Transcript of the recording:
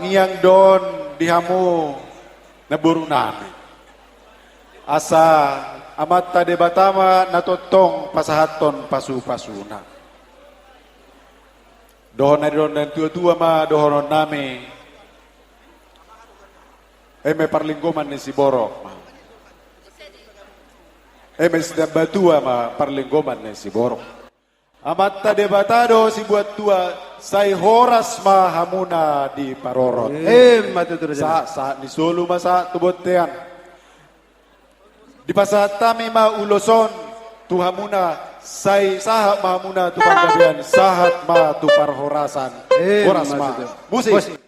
ngiyang don dihamu naburu nami. Asa amat tade batama natotong pasahaton pasu-pasuna. Dohon na don dan tua-tua ma dohonon nami. May parlinggoman ni si Borok ma. May sedang batua ma parlinggoman ni si Borok. Amat tade batado si buat tua say horas ma hamuna di parorot. Matutur Sa ni solo masa tubot tean. Di pasatami ma uloson tu hamuna say sahat ma hamuna tu panggabian sahat ma tu parhorasan. Horas ma. Musik. Horas.